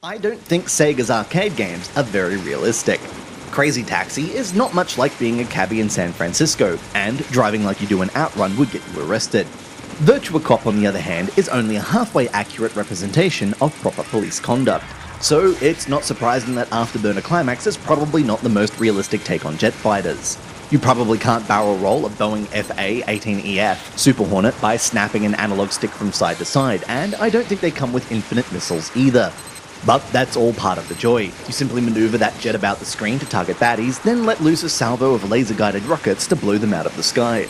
I don't think Sega's arcade games are very realistic. Crazy Taxi is not much like being a cabbie in San Francisco, and driving like you do an Outrun would get you arrested. Virtua Cop, on the other hand, is only a halfway accurate representation of proper police conduct. So it's not surprising that Afterburner Climax is probably not the most realistic take on jet fighters. You probably can't barrel roll a Boeing FA-18EF Super Hornet by snapping an analog stick from side to side, and I don't think they come with infinite missiles either. But that's all part of the joy. You simply maneuver that jet about the screen to target baddies, then let loose a salvo of laser-guided rockets to blow them out of the sky.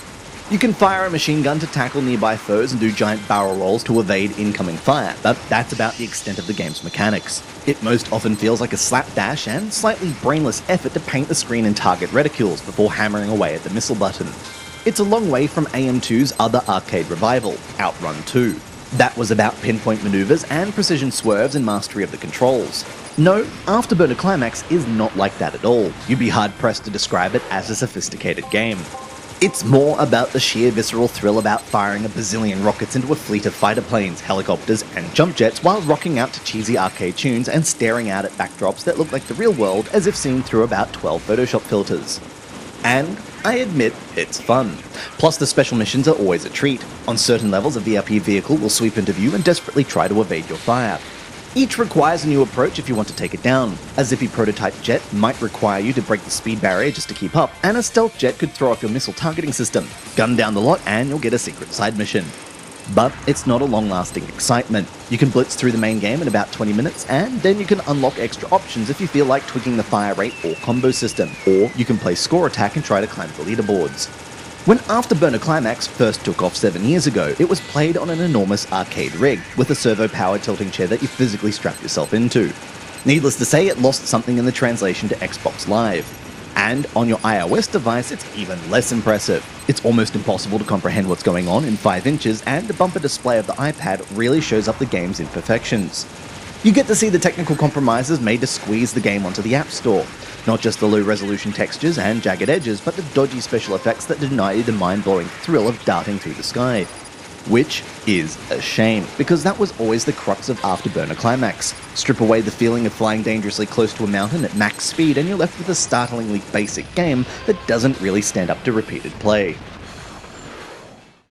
You can fire a machine gun to tackle nearby foes and do giant barrel rolls to evade incoming fire, but that's about the extent of the game's mechanics. It most often feels like a slapdash and slightly brainless effort to paint the screen and target reticules before hammering away at the missile button. It's a long way from AM2's other arcade revival, Outrun 2. That was about pinpoint maneuvers and precision swerves and mastery of the controls. No, Afterburner Climax is not like that at all. You'd be hard-pressed to describe it as a sophisticated game. It's more about the sheer visceral thrill about firing a bazillion rockets into a fleet of fighter planes, helicopters, and jump jets while rocking out to cheesy arcade tunes and staring out at backdrops that look like the real world as if seen through about 12 Photoshop filters. And I admit, it's fun. Plus, the special missions are always a treat. On certain levels, a VIP vehicle will sweep into view and desperately try to evade your fire. Each requires a new approach if you want to take it down. A zippy prototype jet might require you to break the speed barrier just to keep up, and a stealth jet could throw off your missile targeting system. Gun down the lot and you'll get a secret side mission. But it's not a long-lasting excitement. You can blitz through the main game in about 20 minutes, and then you can unlock extra options if you feel like tweaking the fire rate or combo system, or you can play score attack and try to climb the leaderboards. When Afterburner Climax first took off 7 years ago, it was played on an enormous arcade rig, with a servo-powered tilting chair that you physically strap yourself into. Needless to say, it lost something in the translation to Xbox Live. And on your iOS device, it's even less impressive. It's almost impossible to comprehend what's going on in 5 inches, and the bumper display of the iPad really shows up the game's imperfections. You get to see the technical compromises made to squeeze the game onto the App Store. Not just the low-resolution textures and jagged edges, but the dodgy special effects that deny you the mind-blowing thrill of darting through the sky. Which is a shame, because that was always the crux of Afterburner Climax. Strip away the feeling of flying dangerously close to a mountain at max speed and you're left with a startlingly basic game that doesn't really stand up to repeated play.